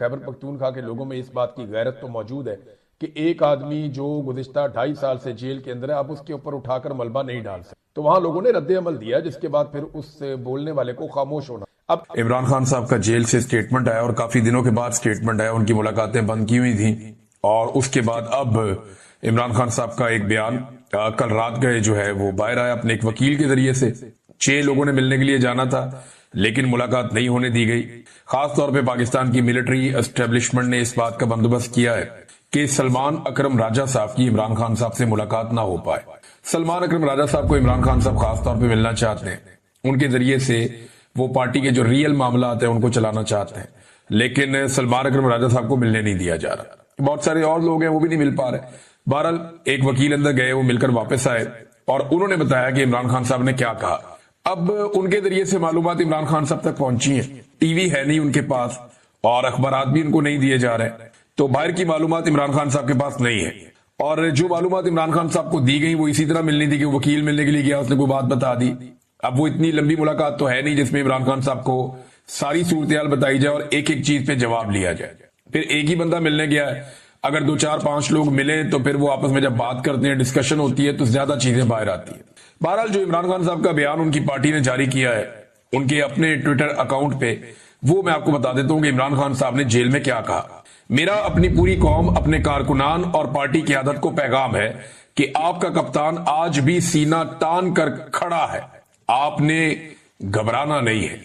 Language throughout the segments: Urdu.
خیبر پختونخوا کے لوگوں میں اس بات کی غیرت تو موجود ہے کہ ایک آدمی جو گزشتہ 2.5 سال سے جیل کے اندر ہے آپ اس کے اوپر اٹھا کر ملبہ نہیں ڈال سکتے. تو وہاں لوگوں نے رد عمل دیا جس کے بعد پھر اس بولنے والے کو خاموش ہونا. اب عمران خان صاحب کا جیل سے سٹیٹمنٹ آیا اور کافی دنوں کے بعد سٹیٹمنٹ آیا. ان کی ملاقاتیں بند کی ہوئی تھیں اور اس کے بعد اب عمران خان صاحب کا ایک بیان کل رات گئے جو ہے وہ باہر آیا اپنے ایک وکیل کے ذریعے سے. 6 لوگوں نے ملنے کے لیے جانا تھا لیکن ملاقات نہیں ہونے دی گئی. خاص طور پہ پاکستان کی ملٹری اسٹیبلشمنٹ نے اس بات کا بندوبست کیا ہے کہ سلمان اکرم راجہ صاحب کی عمران خان صاحب سے ملاقات نہ ہو پائے. سلمان اکرم راجہ صاحب کو عمران خان صاحب خاص طور پہ ملنا چاہتے ہیں. ان کے ذریعے سے وہ پارٹی کے جو ریئل معاملات ہیں ان کو چلانا چاہتے ہیں, لیکن سلمان اکرم راجہ صاحب کو ملنے نہیں دیا جا رہا. بہت سارے اور لوگ ہیں وہ بھی نہیں مل پا رہے. بہرحال ایک وکیل اندر گئے, وہ مل کر واپس آئے اور انہوں نے بتایا کہ عمران خان صاحب نے کیا کہا. اب ان کے ذریعے سے معلومات عمران خان صاحب تک پہنچی ہیں. ٹی وی ہے نہیں ان کے پاس اور اخبارات بھی ان کو نہیں دیے جا رہے, تو باہر کی معلومات عمران خان صاحب کے پاس نہیں ہے. اور جو معلومات عمران خان صاحب کو دی گئی وہ اسی طرح ملنی تھی کہ وکیل ملنے کے لیے گیا, اس نے کوئی بات بتا دی. اب وہ اتنی لمبی ملاقات تو ہے نہیں جس میں عمران خان صاحب کو ساری صورتحال بتائی جائے اور ایک ایک چیز پہ جواب لیا جائے. پھر ایک ہی بندہ ملنے گیا ہے, اگر 2 4 5 لوگ ملیں تو پھر وہ آپس میں جب بات کرتے ہیں, ڈسکشن ہوتی ہے تو زیادہ چیزیں باہر آتی ہیں. بہرحال جو عمران خان صاحب کا بیان ان کی پارٹی نے جاری کیا ہے ان کے اپنے ٹویٹر اکاؤنٹ پہ, وہ میں آپ کو بتا دیتا ہوں کہ عمران خان صاحب نے جیل میں کیا کہا. میرا اپنی پوری قوم, اپنے کارکنان اور پارٹی قیادت کو پیغام ہے کہ آپ کا کپتان آج بھی سینہ تان کر کھڑا ہے, آپ نے گھبرانا نہیں ہے.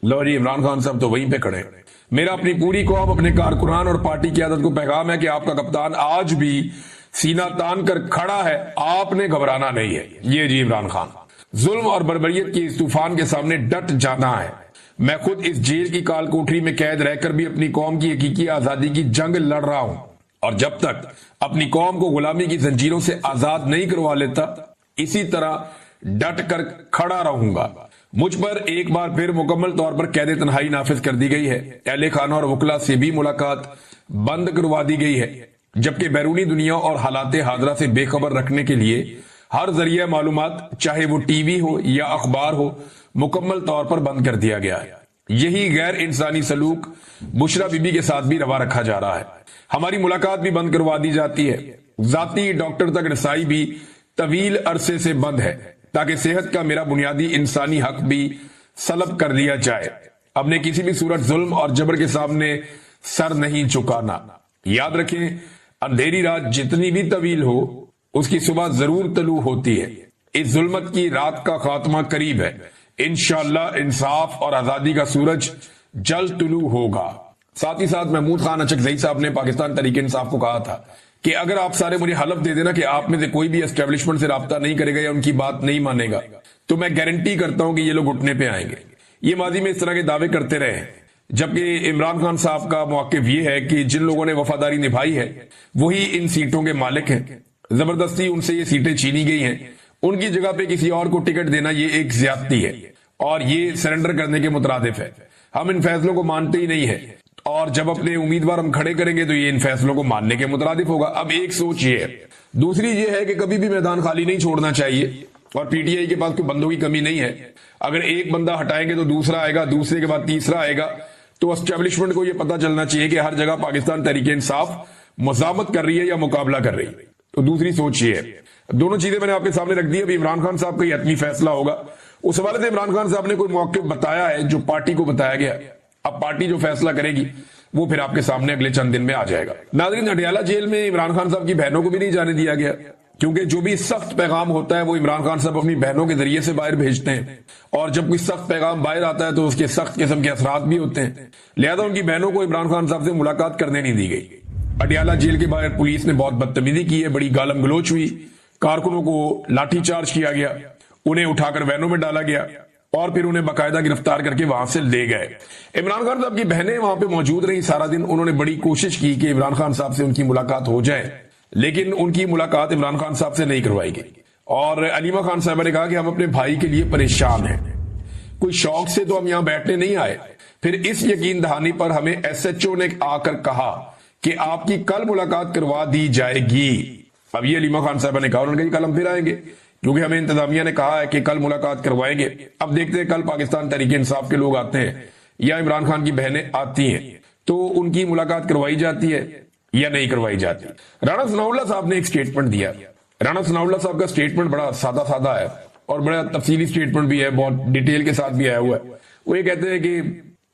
لو جی, عمران خان صاحب تو وہیں پہ کھڑے. میرا اپنی پوری قوم, اپنے کارکنان اور پارٹی قیادت کو پیغام ہے کہ آپ کا کپتان آج بھی سینہ تان کر کھڑا ہے, آپ نے گھبرانا نہیں ہے. یہ جی عمران خان. ظلم اور بربریت کی اس طوفان کے سامنے ڈٹ جانا ہے. میں خود اس جیل کی کال کوٹری میں قید رہ کر بھی اپنی قوم کی حقیقی آزادی کی جنگ لڑ رہا ہوں, اور جب تک اپنی قوم کو غلامی کی زنجیروں سے آزاد نہیں کروا لیتا اسی طرح ڈٹ کر کھڑا رہوں گا. مجھ پر ایک بار پھر مکمل طور پر قید تنہائی نافذ کر دی گئی ہے. اہل خانہ اور وکلا سے بھی ملاقات بند کروا دی گئی ہے, جبکہ بیرونی دنیا اور حالات حاضرہ سے بے خبر رکھنے کے لیے ہر ذریعہ معلومات, چاہے وہ ٹی وی ہو یا اخبار ہو, مکمل طور پر بند کر دیا گیا ہے. یہی غیر انسانی سلوک بشرا بی بی کے ساتھ بھی روا رکھا جا رہا ہے. ہماری ملاقات بھی بند کروا دی جاتی ہے. ذاتی ڈاکٹر تک رسائی بھی طویل عرصے سے بند ہے تاکہ صحت کا میرا بنیادی انسانی حق بھی سلب کر دیا جائے. اب نے کسی بھی صورت ظلم اور جبر کے سامنے سر نہیں جھکانا. یاد رکھیں, اندھیری رات جتنی بھی طویل ہو اس کی صبح ضرور طلوع ہوتی ہے. اس ظلمت کی رات کا خاتمہ قریب ہے. انشاءاللہ انصاف اور آزادی کا سورج جلد طلوع ہوگا. ساتھ ہی ساتھ محمود خان اچکزئی صاحب نے پاکستان تحریک انصاف کو کہا تھا کہ اگر آپ سارے مجھے حلف دے دینا کہ آپ میں سے کوئی بھی اسٹیبلشمنٹ سے رابطہ نہیں کرے گا یا ان کی بات نہیں مانے گا تو میں گارنٹی کرتا ہوں کہ یہ لوگ گھٹنے پہ آئیں گے. یہ ماضی میں اس طرح کے دعوے کرتے رہے, جبکہ عمران خان صاحب کا موقف یہ ہے کہ جن لوگوں نے وفاداری نبھائی ہے وہی ان سیٹوں کے مالک ہیں. زبردستی ان سے یہ سیٹیں چھینی گئی ہیں. ان کی جگہ پہ کسی اور کو ٹکٹ دینا یہ ایک زیادتی ہے اور یہ سرنڈر کرنے کے مترادف ہے. ہم ان فیصلوں کو مانتے ہی نہیں ہیں, اور جب اپنے امیدوار ہم کھڑے کریں گے تو یہ ان فیصلوں کو ماننے کے مترادف ہوگا. اب ایک سوچ یہ ہے. دوسری یہ ہے کہ کبھی بھی میدان خالی نہیں چھوڑنا چاہیے, اور پی ٹی آئی کے پاس کوئی بندوں کی کمی نہیں ہے. اگر ایک بندہ ہٹائیں گے تو دوسرا آئے گا, دوسرے کے بعد تیسرا آئے گا. تو اسٹیبلشمنٹ کو یہ پتا چلنا چاہیے کہ ہر جگہ پاکستان تحریک انصاف مزاحمت کر رہی ہے یا مقابلہ کر رہی ہے. تو دوسری سوچ یہ ہے. دونوں چیزیں میں نے آپ کے سامنے رکھ دی. ابھی عمران خان صاحب کا یہ حتمی فیصلہ ہوگا. اس حوالے سے عمران خان صاحب نے کوئی موقف بتایا ہے جو پارٹی کو بتایا گیا. اب پارٹی جو فیصلہ کرے گی وہ پھر آپ کے سامنے اگلے چند دن میں آ جائے گا. ناظرین, اڈیالہ جیل میں عمران خان صاحب کی بہنوں کو بھی نہیں جانے دیا گیا, کیونکہ جو بھی سخت پیغام ہوتا ہے وہ عمران خان صاحب اپنی بہنوں کے ذریعے سے باہر بھیجتے ہیں, اور جب کوئی سخت پیغام باہر آتا ہے تو اس کے سخت قسم کے اثرات بھی ہوتے ہیں. لہذا ان کی بہنوں کو عمران خان صاحب سے ملاقات کرنے نہیں دی گئی. اڈیالہ جیل کے باہر پولیس نے بہت بدتمیزی کی ہے, بڑی گالم گلوچ ہوئی, کارکنوں کو لاٹھی چارج کیا گیا, انہیں اٹھا کر وینوں میں ڈالا گیا اور پھر انہیں باقاعدہ گرفتار کر کے وہاں سے لے گئے. عمران خان صاحب کی بہنیں وہاں پہ موجود رہی سارا دن. انہوں نے بڑی کوشش کی کہ عمران خان صاحب سے ان کی ملاقات ہو جائے, لیکن ان کی ملاقات عمران خان صاحب سے نہیں کروائی گئی. اور علیمہ خان صاحبہ نے کہا کہ ہم اپنے بھائی کے لیے پریشان ہیں, کوئی شوق سے تو ہم یہاں بیٹھنے نہیں آئے. پھر اس یقین دہانی پر ہمیں ایس ایچ او نے آ کر کہا کہ آپ کی کل ملاقات کروا دی جائے گی. اب یہ علیمہ خان صاحبہ نے کہا, انہوں نے کہا کل ہم پھر آئیں گے, کیونکہ ہمیں انتظامیہ نے کہا ہے کہ کل ملاقات کروائیں گے. اب دیکھتے ہیں کل پاکستان تحریک انصاف کے لوگ آتے ہیں یا عمران خان کی بہنیں آتی ہیں تو ان کی ملاقات کروائی جاتی ہے یا نہیں کروائی جاتی. رانا ثناءاللہ صاحب نے ایک سٹیٹمنٹ دیا. رانا ثناءاللہ صاحب کا سٹیٹمنٹ بڑا سادہ سادہ ہے اور بڑا تفصیلی سٹیٹمنٹ بھی ہے, بہت ڈیٹیل کے ساتھ بھی آیا ہوا ہے. وہ یہ کہتے ہیں کہ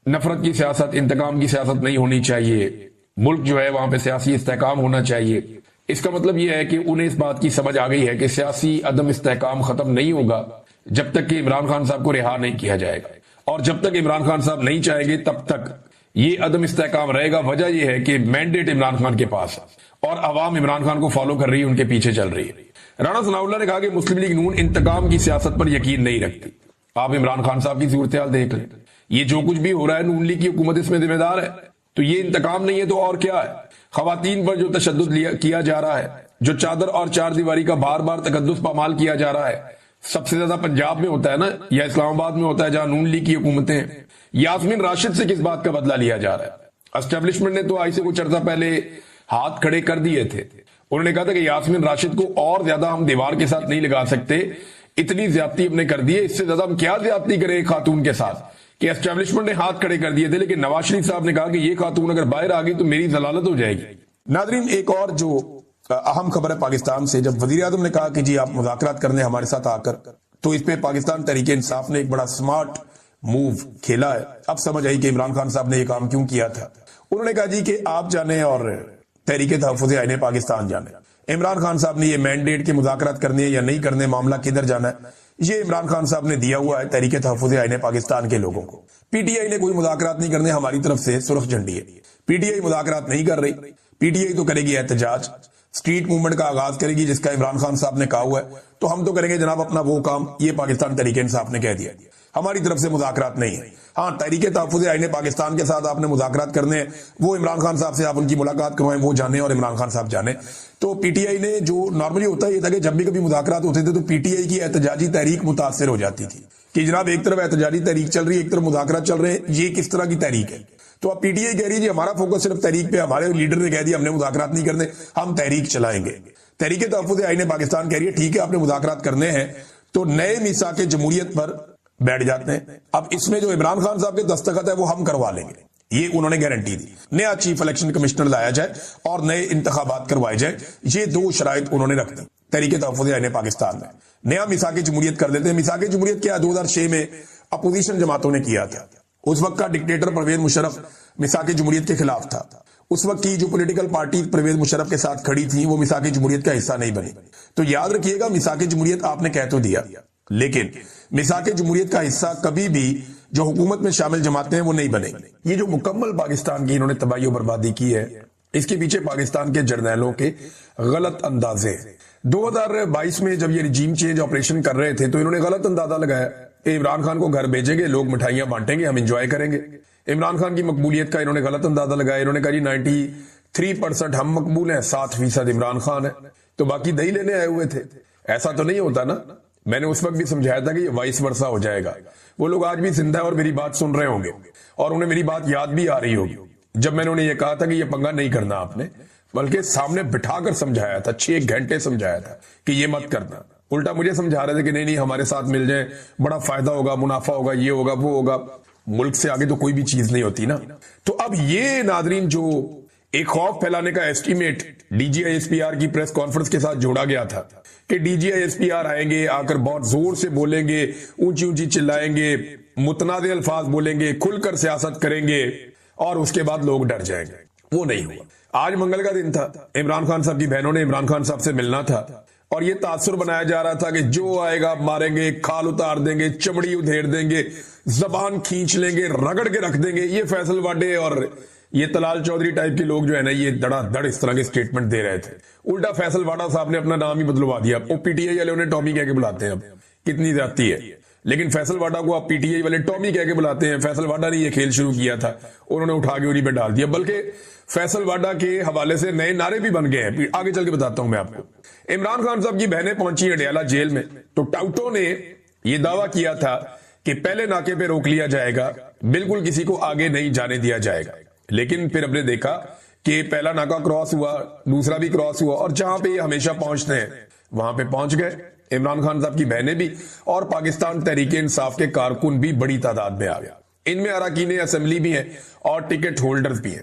نفرت کی سیاست, انتقام کی سیاست نہیں ہونی چاہیے, ملک جو ہے وہاں پہ سیاسی استحکام ہونا چاہیے. اس کا مطلب یہ ہے کہ انہیں اس بات کی سمجھ آ گئی ہے کہ سیاسی عدم استحکام ختم نہیں ہوگا جب تک کہ عمران خان صاحب کو رہا نہیں کیا جائے گا, اور جب تک عمران خان صاحب نہیں چاہیں گے تب تک یہ عدم استحکام رہے گا. وجہ یہ ہے کہ مینڈیٹ عمران خان کے پاس ہے اور عوام عمران خان کو فالو کر رہی ہے, ان کے پیچھے چل رہی ہے. رانا ثناءاللہ نے کہا کہ مسلم لیگ نون انتقام کی سیاست پر یقین نہیں رکھتی. آپ عمران خان صاحب کی صورتحال دیکھ لیں, یہ جو کچھ بھی ہو رہا ہے نون لیگ کی حکومت اس میں ذمہ دار ہے. تو یہ انتقام نہیں ہے تو اور کیا ہے؟ خواتین پر جو تشدد کیا جا رہا ہے, جو چادر اور چار دیواری کا بار بار تقدس پامال کیا جا رہا ہے, سب سے زیادہ پنجاب میں ہوتا ہے نا, یا اسلام آباد میں ہوتا ہے جہاں نون لیگ کی حکومتیں ہیں. یاسمین راشد سے کس بات کا بدلہ لیا جا رہا ہے؟ اسٹیبلشمنٹ نے تو آج سے کچھ عرصہ پہلے ہاتھ کھڑے کر دیے تھے. انہوں نے کہا تھا کہ یاسمین راشد کو اور زیادہ ہم دیوار کے ساتھ نہیں لگا سکتے, اتنی زیادتی ہم نے کر دی ہے, اس سے زیادہ ہم کیا زیادتی کریں خاتون کے ساتھ, کہ اسٹیبلشمنٹ نے ہاتھ کھڑے کر دیے تھے. لیکن نواز شریف صاحب نے کہا کہ یہ خاتون اگر باہر آ گئی تو میری ضلالت ہو جائے گی. ناظرین, ایک اور جو اہم خبر ہے پاکستان سے, جب وزیر اعظم نے کہا کہ جی آپ مذاکرات کرنے ہمارے ساتھ آ کر, تو اس پہ پاکستان تحریک انصاف نے ایک بڑا سمارٹ موو کھیلا ہے. اب سمجھ آئی کہ عمران خان صاحب نے یہ کام کیوں کیا تھا. انہوں نے کہا جی کہ آپ جانے اور تحریک تحفظ آئین پاکستان جانے, عمران خان صاحب نے یہ مینڈیٹ کے مذاکرات کرنے یا نہیں کرنے, معاملہ کدھر جانا ہے, یہ عمران خان صاحب نے دیا ہوا ہے تحریک تحفظ آئین پاکستان کے لوگوں کو. پی ٹی آئی نے کوئی مذاکرات نہیں کرنے, ہماری طرف سے سرخ جھنڈی ہے. پی ٹی آئی مذاکرات نہیں کر رہی, پی ٹی آئی تو کرے گی احتجاج, اسٹریٹ موومنٹ کا آغاز کرے گی جس کا عمران خان صاحب نے کہا ہوا ہے. تو ہم تو کریں گے جناب اپنا وہ کام, یہ پاکستان تحریک انصاف نے کہہ دیا, ہماری طرف سے مذاکرات نہیں ہے. ہاں, تحریک تحفظ آئین پاکستان کے ساتھ آپ نے مذاکرات کرنے ہیں, وہ عمران خان صاحب سے آپ ان کی ملاقات کروائیں, وہ جانے اور عمران خان صاحب جانے. تو پی ٹی آئی نے, جو نارملی ہوتا ہے یہ تھا کہ جب بھی کبھی مذاکرات ہوتے تھے تو پی ٹی آئی کی احتجاجی تحریک متاثر ہو جاتی تھی کہ جناب ایک طرف احتجاجی تحریک چل رہی ہے, ایک طرف مذاکرات چل رہے ہیں, یہ کس طرح کی تحریک ہے. تو اب پی ٹی آئی کہہ رہی ہے جی ہمارا فوکس صرف تحریک پہ, ہمارے لیڈر نے کہہ دیا ہم نے مذاکرات نہیں کرنے, ہم تحریک چلائیں گے. تحریک تحفظ آئین پاکستان کہہ رہی ہے ٹھیک ہے آپ نے مذاکرات کرنے ہیں تو نئے میثاق جمہوریت پر بیٹھ جاتے ہیں. اب اس میں جو عمران خان صاحب کے دستخط ہے وہ ہم کروا لیں گے, یہ انہوں نے گارنٹی دی. نیا چیف الیکشن کمشنر لایا جائے اور نئے انتخابات کروائے جائیں, یہ دو شرائط انہوں نے رکھ دی تحریک تحفظ آئین پاکستان میں. نیا میثاق جمہوریت کر دیتے ہیں. میثاق جمہوریت کیا 2006 میں اپوزیشن جماعتوں نے کیا تھا. اس وقت کا ڈکٹیٹر پرویز مشرف میثاق جمہوریت کے خلاف تھا. اس وقت کی جو پولیٹیکل پارٹی پرویز مشرف کے ساتھ کھڑی تھی وہ میثاق جمہوریت کا حصہ نہیں بنی. تو یاد رکھیے گا, میثاق جمہوریت آپ نے کہہ تو دیا, لیکن میثاق جمہوریت کا حصہ کبھی بھی جو حکومت میں شامل جماعتیں ہیں وہ نہیں بنے گی. یہ جو مکمل پاکستان کی انہوں نے تباہی و بربادی کی ہے, اس کے پیچھے پاکستان کے جرنیلوں کے غلط اندازے. 2022 میں جب یہ رجیم چینج آپریشن کر رہے تھے تو انہوں نے غلط اندازہ لگایا, عمران خان کو گھر بھیجیں گے, لوگ مٹھائیاں بانٹیں گے, ہم انجوائے کریں گے. عمران خان کی مقبولیت کا انہوں نے غلط اندازہ لگایا. انہوں نے کہا جی 93% ہم مقبول ہیں, 7% عمران خان ہے, تو باقی دہی لینے آئے ہوئے تھے. ایسا تو نہیں ہوتا نا. میں نے اس وقت بھی سمجھایا تھا کہ یہ وائس ورثہ ہو جائے گا. وہ لوگ آج بھی زندہ ہے اور میری بات سن رہے ہوں گے اور انہیں میری بات یاد بھی آ رہی ہوگی جب میں نے انہیں یہ کہا تھا کہ یہ پنگا نہیں کرنا آپ نے, بلکہ سامنے بٹھا کر سمجھایا تھا, 6 گھنٹے سمجھایا تھا کہ یہ مت کرنا. الٹا مجھے سمجھا رہے تھے کہ نہیں ہمارے ساتھ مل جائیں, بڑا فائدہ ہوگا, منافع ہوگا, یہ ہوگا, وہ ہوگا. ملک سے آگے تو کوئی بھی چیز نہیں ہوتی نا. تو اب یہ ناظرین جو ایک خوف پھیلانے کا estimate D G I S P R کی پریس کانفرنس کے ساتھ جوڑا گیا تھا کہ D G I S P R آئیں گے, آ کر بہت زور سے بولیں گے, اونچی اونچی چلائیں گے, متنازع الفاظ بولیں گے, کھل کر سیاست کریں گے اور اس کے بعد لوگ ڈر جائیں گے. وہ نہیں ہوا. آج منگل کا دن تھا, عمران خان صاحب کی بہنوں نے عمران خان صاحب سے ملنا تھا اور یہ تاثر بنایا جا رہا تھا کہ جو آئے گا ماریں گے, کھال اتار دیں گے, چمڑی ادھیڑ دیں گے, زبان کھینچ لیں گے, رگڑ کے رکھ دیں گے. یہ فیصل واڈے اور یہ تلال چودھری ٹائپ کے لوگ جو ہے نا, یہ دڑا دڑ اس طرح کے سٹیٹمنٹ دے رہے تھے. الٹا فیصل واڈا صاحب نے اپنا نام ہی بدلوا دیا. وہ پی ٹی آئی والے انہیں ٹامی کہہ کے بلاتے ہیں. اب کتنی زیادتی ہے, لیکن فیصل واڈا کو آپ پی ٹی آئی والے ٹامی کہہ کے بلاتے ہیں. فیصل واڈا نے یہ کھیل شروع کیا تھا, انہوں نے اٹھا کے انہیں پہ ڈال دیا. بلکہ فیصل واڈا کے حوالے سے نئے نعرے بھی بن گئے ہیں, آگے چل کے بتاتا ہوں میں آپ کو. عمران خان صاحب کی بہنیں پہنچی اڈیالہ جیل میں, تو ٹاؤٹوں نے یہ دعویٰ کیا تھا کہ پہلے ناکے پہ روک لیا جائے گا, بالکل کسی کو آگے نہیں جانے دیا جائے گا. لیکن پھر ہم نے دیکھا کہ پہلا ناکا کراس ہوا, دوسرا بھی کراس ہوا, اور جہاں پہ یہ ہمیشہ پہنچتے ہیں وہاں پہ پہنچ گئے. عمران خان صاحب کی بہنیں بھی اور پاکستان تحریک انصاف کے کارکن بھی بڑی تعداد میں آ گئے. ان میں اراکین اسمبلی بھی ہیں اور ٹکٹ ہولڈرز بھی ہیں.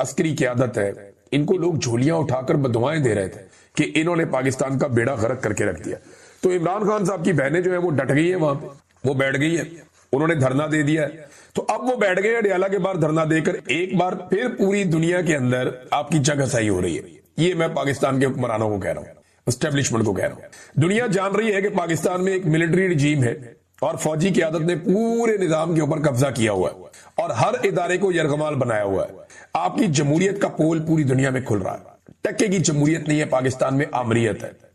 عسکری قیادت ہے، ان کو لوگ جھولیاں اٹھا کر بددعائیں دے رہے تھے کہ انہوں نے پاکستان کا بیڑا غرق کر کے رکھ دیا. تو عمران خان صاحب کی بہنیں جو ہیں وہ ڈٹ گئی ہیں، وہاں پہ وہ بیٹھ گئی ہیں، انہوں نے دھرنا دے دیا ہے. تو اب وہ بیٹھ گئے ہیں ڈیالہ کے باہر دھرنا دے کر، ایک بار پھر پوری دنیا کے اندر آپ کی جگ ہسائی ہو رہی ہے. یہ میں پاکستان کے حکمرانوں کو کہہ رہا ہوں، اسٹیبلشمنٹ کو کہہ رہا ہوں. دنیا جان رہی ہے کہ پاکستان میں ایک ملٹری رجیم ہے اور فوجی قیادت نے پورے نظام کے اوپر قبضہ کیا ہوا ہے اور ہر ادارے کو یرغمال بنایا ہوا ہے. آپ کی جمہوریت کا پول پوری دنیا میں کھل رہا ہے. ٹکے کی جمہوریت نہیں ہے پاکستان میں، آمریت ہے.